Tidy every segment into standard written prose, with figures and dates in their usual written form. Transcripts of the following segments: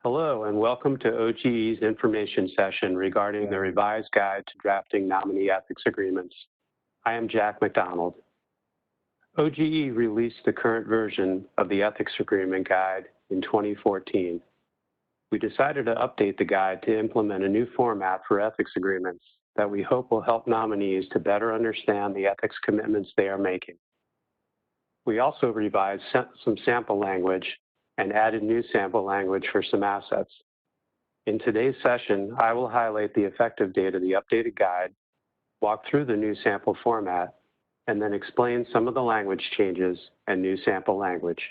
Hello and welcome to OGE's information session regarding the revised guide to drafting nominee ethics agreements. I am Jack McDonald. OGE released the current version of the ethics agreement guide in 2014. We decided to update the guide to implement a new format for ethics agreements that we hope will help nominees to better understand the ethics commitments they are making. We also revised some sample language and added new sample language for some assets. In today's session, I will highlight the effective date of the updated guide, walk through the new sample format, and then explain some of the language changes and new sample language.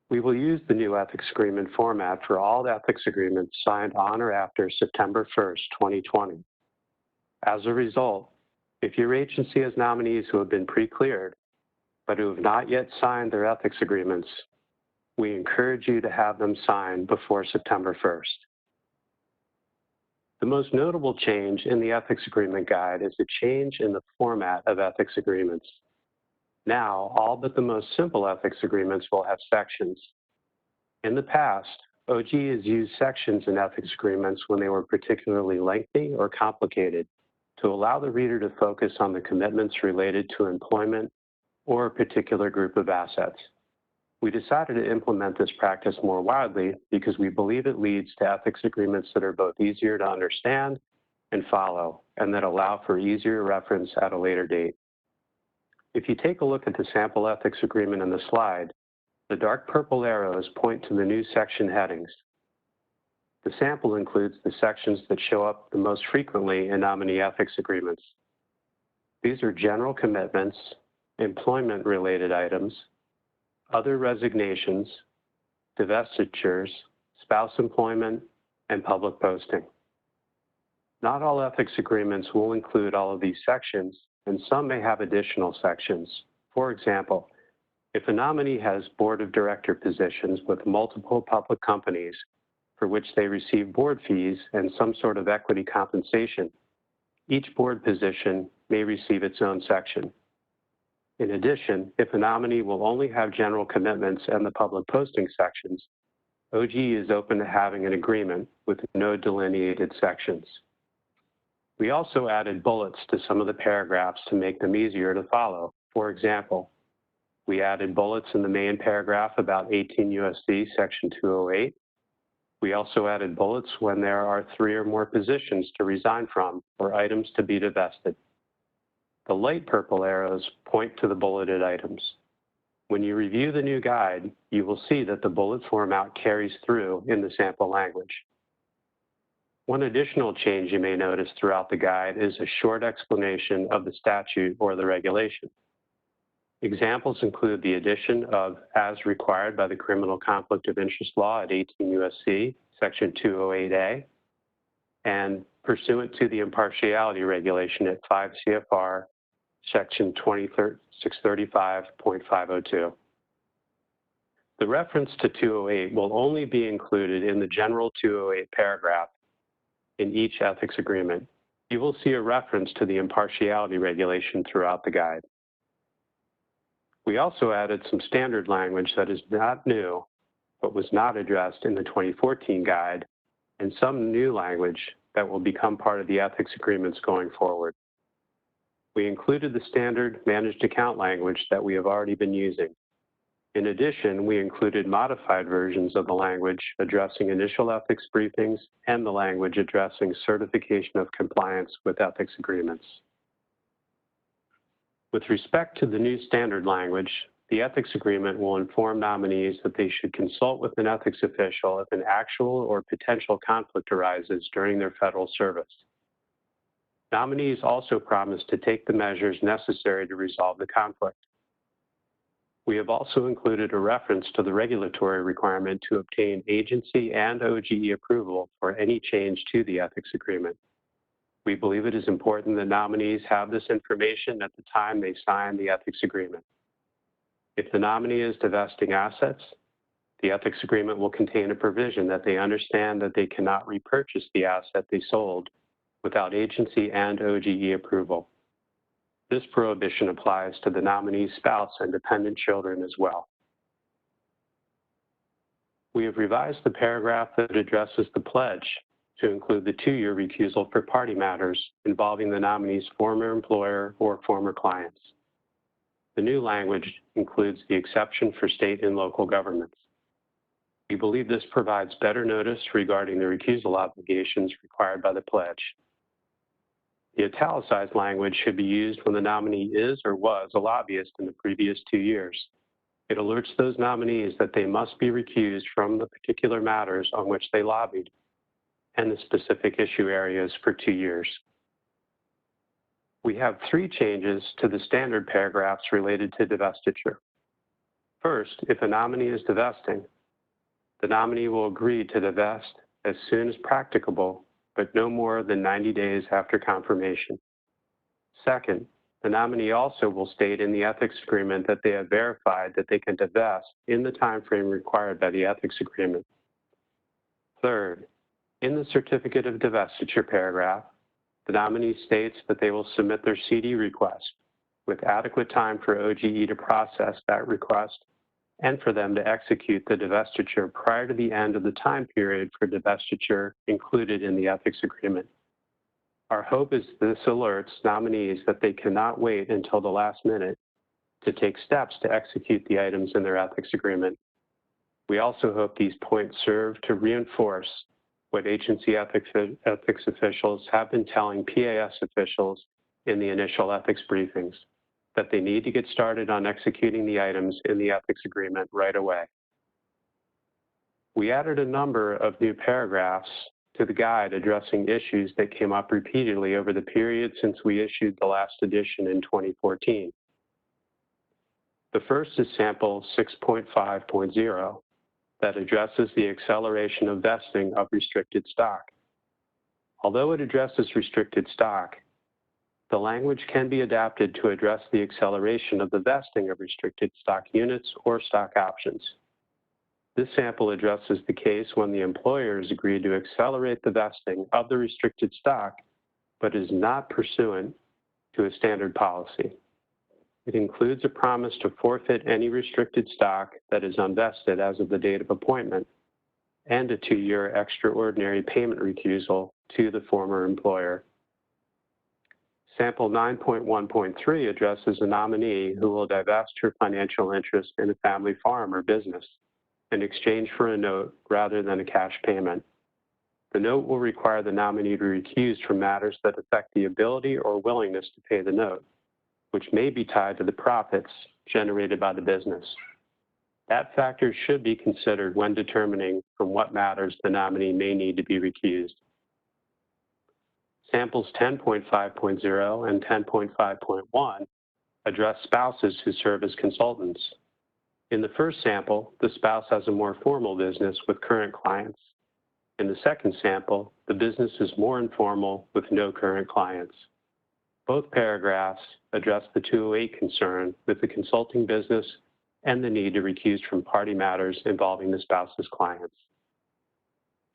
We will use the new ethics agreement format for all ethics agreements signed on or after September 1st, 2020. As a result, if your agency has nominees who have been pre-cleared, but who have not yet signed their ethics agreements, we encourage you to have them signed before September 1st. The most notable change in the ethics agreement guide is the change in the format of ethics agreements. Now, all but the most simple ethics agreements will have sections. In the past, OG has used sections in ethics agreements when they were particularly lengthy or complicated to allow the reader to focus on the commitments related to employment or a particular group of assets. We decided to implement this practice more widely because we believe it leads to ethics agreements that are both easier to understand and follow, and that allow for easier reference at a later date. If you take a look at the sample ethics agreement in the slide, the dark purple arrows point to the new section headings. The sample includes the sections that show up the most frequently in nominee ethics agreements. These are general commitments, employment-related items, other resignations, divestitures, spouse employment, and public posting. Not all ethics agreements will include all of these sections, and some may have additional sections. For example, if a nominee has board of director positions with multiple public companies for which they receive board fees and some sort of equity compensation, each board position may receive its own section. In addition, if a nominee will only have general commitments and the public posting sections, OG is open to having an agreement with no delineated sections. We also added bullets to some of the paragraphs to make them easier to follow. For example, we added bullets in the main paragraph about 18 U.S.C. Section 208. We also added bullets when there are 3 or more positions to resign from or items to be divested. The light purple arrows point to the bulleted items. When you review the new guide, you will see that the bullet format carries through in the sample language. One additional change you may notice throughout the guide is a short explanation of the statute or the regulation. Examples include the addition of as required by the Criminal Conflict of Interest Law at 18 U.S.C. Section 208A, and pursuant to the impartiality regulation at 5 CFR Section 635.502. The reference to 208 will only be included in the general 208 paragraph in each ethics agreement. You will see a reference to the impartiality regulation throughout the guide. We also added some standard language that is not new, but was not addressed in the 2014 guide, and some new language that will become part of the ethics agreements going forward. We included the standard managed account language that we have already been using. In addition, we included modified versions of the language addressing initial ethics briefings and the language addressing certification of compliance with ethics agreements. With respect to the new standard language, the ethics agreement will inform nominees that they should consult with an ethics official if an actual or potential conflict arises during their federal service. Nominees also promise to take the measures necessary to resolve the conflict. We have also included a reference to the regulatory requirement to obtain agency and OGE approval for any change to the ethics agreement. We believe it is important that nominees have this information at the time they sign the ethics agreement. If the nominee is divesting assets, the ethics agreement will contain a provision that they understand that they cannot repurchase the asset they sold without agency and OGE approval. This prohibition applies to the nominee's spouse and dependent children as well. We have revised the paragraph that addresses the pledge to include the 2-year recusal for party matters involving the nominee's former employer or former clients. The new language includes the exception for state and local governments. We believe this provides better notice regarding the recusal obligations required by the pledge. The italicized language should be used when the nominee is or was a lobbyist in the previous 2 years. It alerts those nominees that they must be recused from the particular matters on which they lobbied and the specific issue areas for 2 years. We have 3 changes to the standard paragraphs related to divestiture. First, if a nominee is divesting, the nominee will agree to divest as soon as practicable, but no more than 90 days after confirmation. Second, the nominee also will state in the ethics agreement that they have verified that they can divest in the time frame required by the ethics agreement. Third, in the certificate of divestiture paragraph, the nominee states that they will submit their CD request with adequate time for OGE to process that request and for them to execute the divestiture prior to the end of the time period for divestiture included in the ethics agreement. Our hope is this alerts nominees that they cannot wait until the last minute to take steps to execute the items in their ethics agreement. We also hope these points serve to reinforce what agency ethics officials have been telling PAS officials in the initial ethics briefings, that they need to get started on executing the items in the ethics agreement right away. We added a number of new paragraphs to the guide addressing issues that came up repeatedly over the period since we issued the last edition in 2014. The first is sample 6.5.0 that addresses the acceleration of vesting of restricted stock. Although it addresses restricted stock, the language can be adapted to address the acceleration of the vesting of restricted stock units or stock options. This sample addresses the case when the employer has agreed to accelerate the vesting of the restricted stock, but is not pursuant to a standard policy. It includes a promise to forfeit any restricted stock that is unvested as of the date of appointment and a 2-year extraordinary payment recusal to the former employer. Sample 9.1.3 addresses a nominee who will divest her financial interest in a family farm or business in exchange for a note rather than a cash payment. The note will require the nominee to recuse from matters that affect the ability or willingness to pay the note, which may be tied to the profits generated by the business. That factor should be considered when determining from what matters the nominee may need to be recused. Samples 10.5.0 and 10.5.1 address spouses who serve as consultants. In the first sample, the spouse has a more formal business with current clients. In the second sample, the business is more informal with no current clients. Both paragraphs address the 208 concern with the consulting business and the need to recuse from party matters involving the spouse's clients.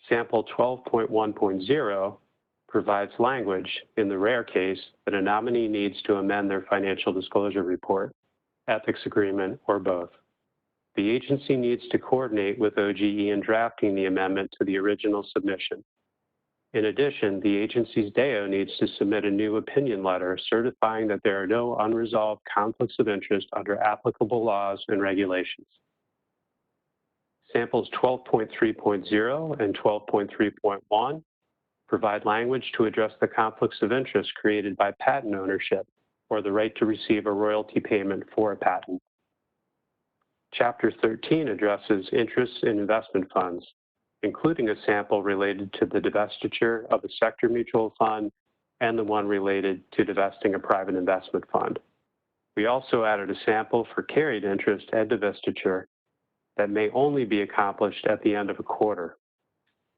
Sample 12.1.0 provides language in the rare case that a nominee needs to amend their financial disclosure report, ethics agreement, or both. The agency needs to coordinate with OGE in drafting the amendment to the original submission. In addition, the agency's DAO needs to submit a new opinion letter certifying that there are no unresolved conflicts of interest under applicable laws and regulations. Samples 12.3.0 and 12.3.1 provide language to address the conflicts of interest created by patent ownership or the right to receive a royalty payment for a patent. Chapter 13 addresses interests in investment funds, including a sample related to the divestiture of a sector mutual fund and the one related to divesting a private investment fund. We also added a sample for carried interest at divestiture that may only be accomplished at the end of a quarter.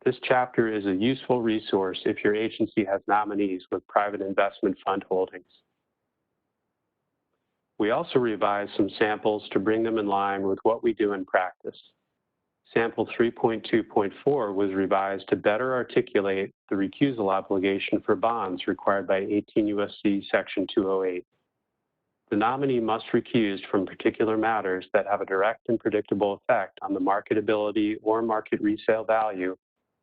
This chapter is a useful resource if your agency has nominees with private investment fund holdings. We also revised some samples to bring them in line with what we do in practice. Sample 3.2.4 was revised to better articulate the recusal obligation for bonds required by 18 U.S.C. Section 208. The nominee must recuse from particular matters that have a direct and predictable effect on the marketability or market resale value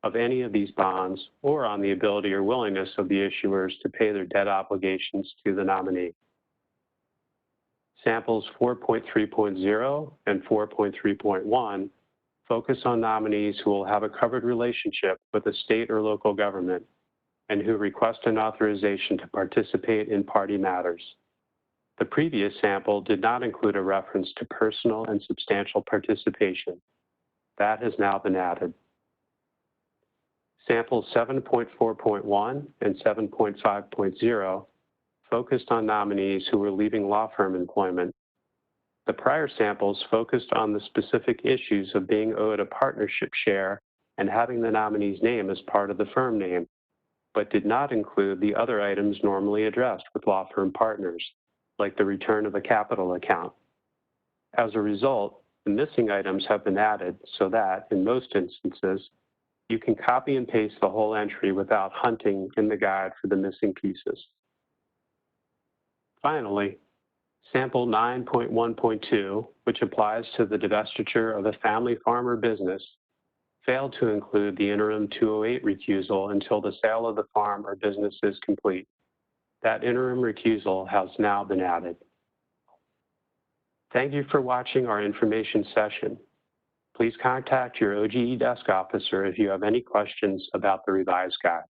of any of these bonds or on the ability or willingness of the issuers to pay their debt obligations to the nominee. Samples 4.3.0 and 4.3.1 focus on nominees who will have a covered relationship with a state or local government and who request an authorization to participate in party matters. The previous sample did not include a reference to personal and substantial participation. That has now been added. Samples 7.4.1 and 7.5.0 focused on nominees who were leaving law firm employment. The prior samples focused on the specific issues of being owed a partnership share and having the nominee's name as part of the firm name, but did not include the other items normally addressed with law firm partners, like the return of a capital account. As a result, the missing items have been added so that, in most instances, you can copy and paste the whole entry without hunting in the guide for the missing pieces. Finally, Sample 9.1.2, which applies to the divestiture of a family farm or business, failed to include the interim 208 recusal until the sale of the farm or business is complete. That interim recusal has now been added. Thank you for watching our information session. Please contact your OGE desk officer if you have any questions about the revised guide.